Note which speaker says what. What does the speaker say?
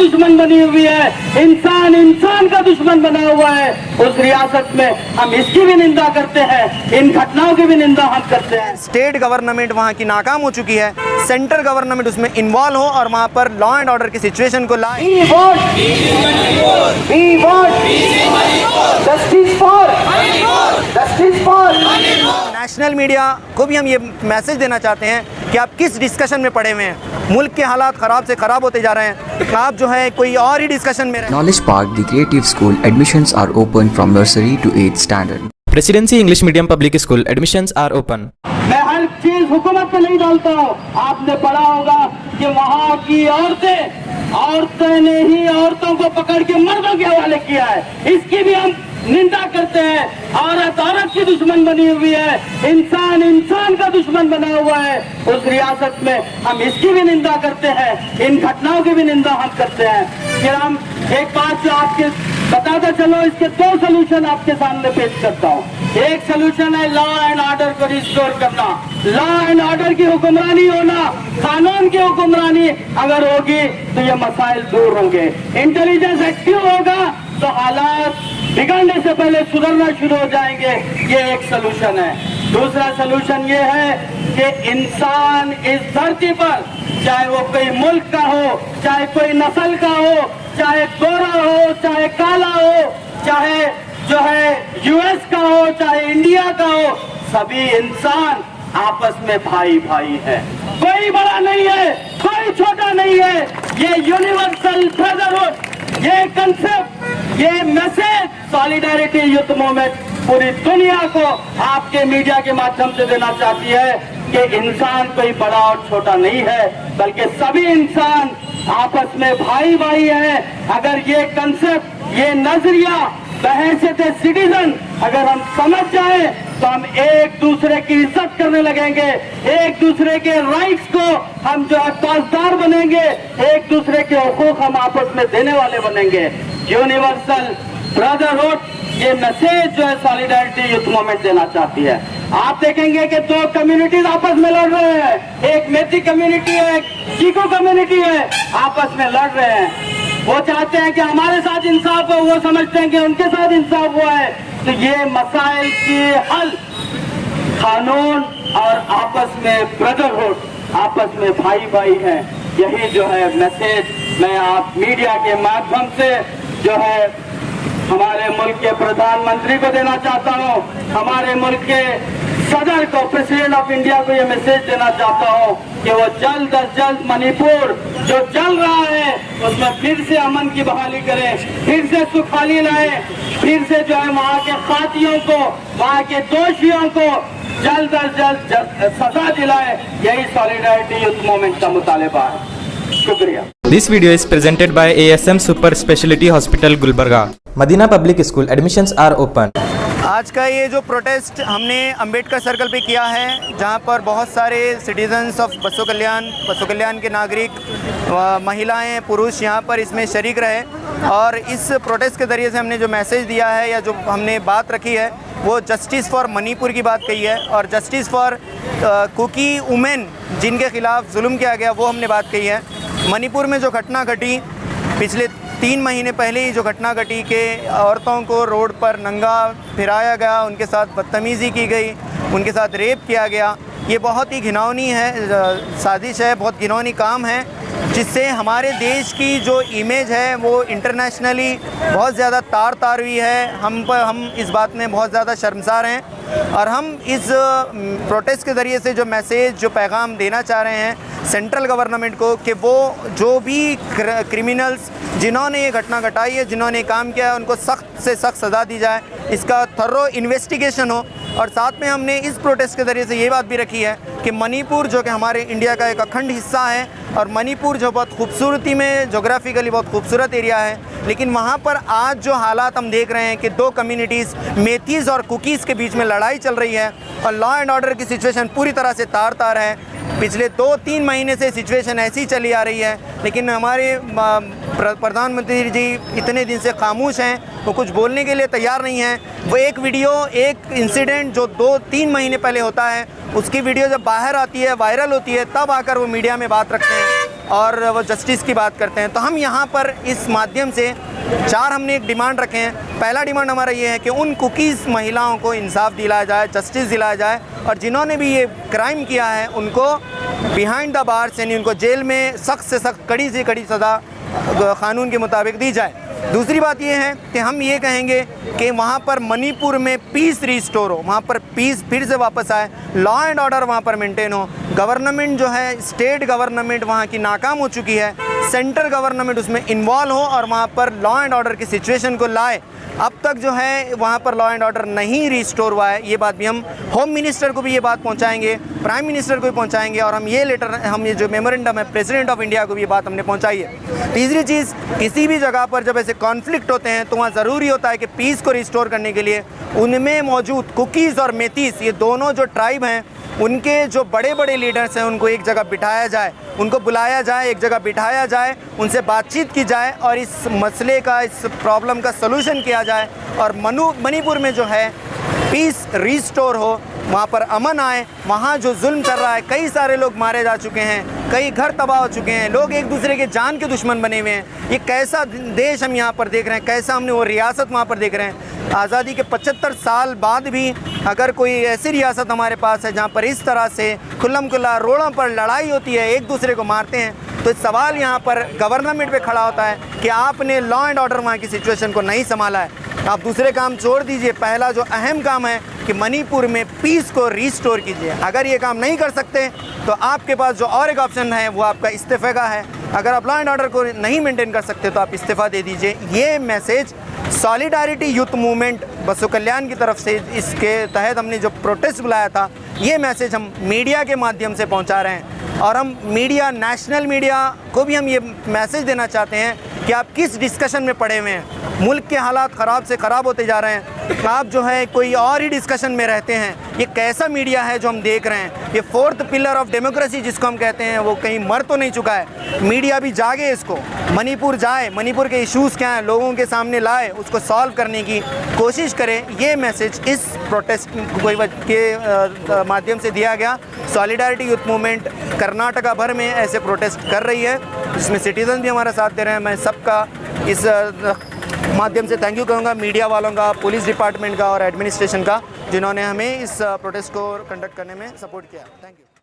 Speaker 1: दुश्मन बनी हुई है, इंसान इंसान का दुश्मन बना हुआ है, उस रियासत में हम इसकी भी निंदा करते हैं, इन घटनाओं की भी निंदा हम करते हैं।
Speaker 2: स्टेट गवर्नमेंट वहाँ की नाकाम हो चुकी है, सेंट्रल गवर्नमेंट उसमें इन्वॉल्व हो और वहाँ पर लॉ एंड ऑर्डर की सिचुएशन को लाए। नेशनल मीडिया को भी हम ये मैसेज देना चाहते हैं कि आप किस डिस्कशन में पड़े हुए हैं, मुल्क के हालात ख़राब से ख़राब होते जा रहे हैं, आप जो है कोई और ही डिस्कशन में रहें।
Speaker 3: Knowledge Park, the creative school, admissions are open from nursery to 8th standard.
Speaker 4: Presidency English Medium Public School, admissions are open.
Speaker 1: मैं हर चीज हुकूमत पे नहीं डालता हूँ। आपने पढ़ा होगा कि वहाँ की औरतें ने ही औरतों को पकड़ के मर्दों के हवाले किया है, इसकी भी हम निंदा करते हैं। औरत औरत की दुश्मन बनी हुई है, इंसान इंसान का दुश्मन बना हुआ है, उस रियासत में हम इसकी भी निंदा करते हैं, इन घटनाओं की भी निंदा हम करते हैं। फिर हम एक बात जो आपके बताता चलो, इसके दो सोल्यूशन आपके सामने पेश करता हूँ। एक सोल्यूशन है लॉ एंड ऑर्डर को रिस्टोर करना, लॉ एंड ऑर्डर की हुक्मरानी होना, कानून की हुक्मरानी अगर होगी तो ये मसाइल दूर होंगे, इंटेलिजेंस एक्टिव होगा तो हालात बिगड़ने से पहले सुधरना शुरू हो जाएंगे। ये एक सोल्यूशन है। दूसरा सोल्यूशन ये है कि इंसान इस धरती पर, चाहे वो कोई मुल्क का हो, चाहे कोई नस्ल का हो, चाहे गोरा हो, चाहे काला हो, चाहे जो है यूएस का हो, चाहे इंडिया का हो, सभी इंसान आपस में भाई भाई है, कोई बड़ा नहीं है, कोई छोटा नहीं है। ये यूनिवर्सल ब्रदरहुड, ये कंसेप्ट, ये मैसेज सॉलिडारिटी यूथ मूवमेंट पूरी दुनिया को आपके मीडिया के माध्यम से देना चाहती है कि इंसान कोई बड़ा और छोटा नहीं है, बल्कि सभी इंसान आपस में भाई भाई है। अगर ये कंसेप्ट, ये नजरिया बहैसियत सिटीजन अगर हम समझ जाए तो हम एक दूसरे की इज्जत करने लगेंगे, एक दूसरे के राइट्स को हम जो है पासदार बनेंगे, एक दूसरे के हुकूक हम आपस में देने वाले बनेंगे। यूनिवर्सल ब्रदरहुड, ये मैसेज जो है सॉलिडारिटी यूथ मूवमेंट देना चाहती है। आप देखेंगे कि दो कम्युनिटीज आपस में लड़ रहे हैं, एक मेती कम्युनिटी है, एक चीको कम्युनिटी है, आपस में लड़ रहे हैं। वो चाहते हैं कि हमारे साथ इंसाफ हो, वो समझते हैं कि उनके साथ इंसाफ हुआ है। तो ये मसाइल की हल कानून और आपस में ब्रदरहुड, आपस में भाई भाई है, यही जो है मैसेज मैं आप मीडिया के माध्यम से जो है हमारे मुल्क के प्रधानमंत्री को देना चाहता हूँ, हमारे मुल्क के सदर को, प्रेसिडेंट ऑफ इंडिया को ये मैसेज देना चाहता हूँ कि वो जल्द अज जल्द मणिपुर जो चल रहा है उसमें फिर से अमन की बहाली करें, फिर से सुखाली लाए, फिर से जो है वहाँ के खातियों को, वहाँ के दोषियों को जल्द अज जल्द सजा दिलाए। यही सॉलिडारिटी यूथ मूवमेंट का मुतालबा है। शुक्रिया।
Speaker 4: This video is presented by ASM Super Speciality Hospital Gulbarga. Madina Public School, admissions are open.
Speaker 2: आज का ये जो प्रोटेस्ट हमने अंबेडकर सर्कल पे किया है, जहाँ पर बहुत सारे सिटीजन्स ऑफ बसो कल्याण के नागरिक, महिलाएं, पुरुष यहाँ पर इसमें शरीक रहे और इस प्रोटेस्ट के ज़रिए से हमने जो मैसेज दिया है या जो हमने बात रखी है वो जस्टिस फॉर मणिपुर की बात कही है और जस्टिस फॉर कुकी वुमेन जिनके ख़िलाफ़ जुल्म किया गया वो हमने बात कही है। मणिपुर में जो घटना घटी पिछले 3 महीने पहले ही, जो घटना घटी कि औरतों को रोड पर नंगा फिराया गया, उनके साथ बदतमीज़ी की गई, उनके साथ रेप किया गया, ये बहुत ही घिनौनी है साजिश है, बहुत घिनौनी काम है, जिससे हमारे देश की जो इमेज है वो इंटरनेशनली बहुत ज़्यादा तार हुई है। हम इस बात में बहुत ज़्यादा शर्मसार हैं और हम इस प्रोटेस्ट के ज़रिए से जो मैसेज, जो पैगाम देना चाह रहे हैं सेंट्रल गवर्नमेंट को कि वो जो भी क्रिमिनल्स जिन्होंने ये घटना घटाई है, जिन्होंने काम किया है, उनको सख्त से सख्त सज़ा दी जाए, इसका थरो इन्वेस्टिगेशन हो। और साथ में हमने इस प्रोटेस्ट के ज़रिए से ये बात भी रखी है कि मणिपुर जो कि हमारे इंडिया का एक अखंड हिस्सा है और मणिपुर जो बहुत खूबसूरती में जोग्राफिकली बहुत खूबसूरत एरिया है, लेकिन वहाँ पर आज जो हालात हम देख रहे हैं कि 2 कम्युनिटीज़ मेथीज़ और कुकीज़ के बीच में लड़ाई चल रही है और लॉ एंड ऑर्डर की सिचुएशन पूरी तरह से तार है। पिछले 2-3 महीने से सिचुएशन ऐसी चली आ रही है, लेकिन हमारे प्रधानमंत्री जी इतने दिन से खामोश हैं, वो कुछ बोलने के लिए तैयार नहीं हैं। वो एक वीडियो, एक इंसिडेंट जो 2-3 महीने पहले होता है, उसकी वीडियो जब बाहर आती है, वायरल होती है, तब आकर वो मीडिया में बात रखते हैं। और वो जस्टिस की बात करते हैं। तो हम यहाँ पर इस माध्यम से 4 हमने एक डिमांड रखे हैं। पहला डिमांड हमारा ये है कि उन कुकीज़ महिलाओं को इंसाफ दिलाया जाए, जस्टिस दिलाया जाए, और जिन्होंने भी ये क्राइम किया है उनको बिहाइंड द बार्स यानी उनको जेल में सख्त से सख्त, कड़ी से कड़ी सज़ा कानून के मुताबिक दी जाए। दूसरी बात ये है कि हम ये कहेंगे कि वहाँ पर मणिपुर में पीस रिस्टोर हो, वहाँ पर पीस फिर से वापस आए, लॉ एंड ऑर्डर वहाँ पर मेंटेन हो। गवर्नमेंट जो है, स्टेट गवर्नमेंट वहाँ की नाकाम हो चुकी है, सेंट्रल गवर्नमेंट उसमें इन्वॉल्व हो और वहाँ पर लॉ एंड ऑर्डर की सिचुएशन को लाए। अब तक जो है वहाँ पर लॉ एंड ऑर्डर नहीं रिस्टोर हुआ है। ये बात भी हम होम मिनिस्टर को भी ये बात पहुँचाएंगे, प्राइम मिनिस्टर को भी पहुँचाएंगे, और हम ये जो मेमोरेंडम है प्रेसिडेंट ऑफ इंडिया को भी ये बात हमने पहुँचाई है। तीसरी चीज़, किसी भी जगह पर जब ऐसे कॉन्फ्लिक्ट होते हैं तो वहाँ ज़रूरी होता है कि पीस को रिस्टोर करने के लिए उनमें मौजूद कुकीज़ और मेतीस, ये दोनों जो ट्राइब हैं, उनके जो बड़े बड़े लीडर्स हैं उनको एक जगह बिठाया जाए, उनको बुलाया जाए, एक जगह बिठाया जाए, उनसे बातचीत की जाए और इस मसले का, इस प्रॉब्लम का सलूशन किया जाए और मणिपुर में जो है पीस रिस्टोर हो, वहाँ पर अमन आए। वहाँ जो जुल्म चल रहा है, कई सारे लोग मारे जा चुके हैं, कई घर तबाह हो चुके हैं, लोग एक दूसरे के जान के दुश्मन बने हुए हैं। ये कैसा देश हम यहाँ पर देख रहे हैं, कैसा हमने वो रियासत वहाँ पर देख रहे हैं। आज़ादी के 75 साल बाद भी अगर कोई ऐसी रियासत हमारे पास है जहाँ पर इस तरह से खुल्लम खुल्ला रोडों पर लड़ाई होती है, एक दूसरे को मारते हैं, तो सवाल यहाँ पर गवर्नमेंट पे खड़ा होता है कि आपने लॉ एंड ऑर्डर वहाँ की सिचुएशन को नहीं संभाला है। आप दूसरे काम छोड़ दीजिए, पहला जो अहम काम है कि मणिपुर में पीस को रिस्टोर कीजिए। अगर ये काम नहीं कर सकते तो आपके पास जो और एक ऑप्शन है वो आपका इस्तीफे का है। अगर आप लॉ एंड ऑर्डर को नहीं मेंटेन कर सकते तो आप इस्तीफा दे दीजिए। ये message solidarity youth movement Basu Kalyan की तरफ से, इसके तहत हमने जो प्रोटेस्ट बुलाया था, ये मैसेज हम मीडिया के माध्यम से पहुंचा रहे हैं। और हम मीडिया, नेशनल मीडिया को भी हम ये मैसेज देना चाहते हैं कि आप किस डिस्कशन में पड़े हुए हैं। मुल्क के हालात ख़राब से ख़राब होते जा रहे हैं, आप जो है कोई और ही डिस्कशन में रहते हैं। ये कैसा मीडिया है जो हम देख रहे हैं? ये 4th पिलर ऑफ डेमोक्रेसी जिसको हम कहते हैं, वो कहीं मर तो नहीं चुका है? मीडिया भी जागे, इसको मणिपुर जाए, मणिपुर के इश्यूज़ क्या हैं लोगों के सामने लाए, उसको सॉल्व करने की कोशिश करें। ये मैसेज इस प्रोटेस्ट के माध्यम से दिया गया। सॉलिडारिटी यूथ मूवमेंट कर्नाटका भर में ऐसे प्रोटेस्ट कर रही है, जिसमें सिटीजन भी हमारा साथ दे रहे हैं। मैं सबका इस माध्यम से थैंक यू कहूँगा, मीडिया वालों का, पुलिस डिपार्टमेंट का और एडमिनिस्ट्रेशन का, जिन्होंने हमें इस प्रोटेस्ट को कंडक्ट करने में सपोर्ट किया। Thank you.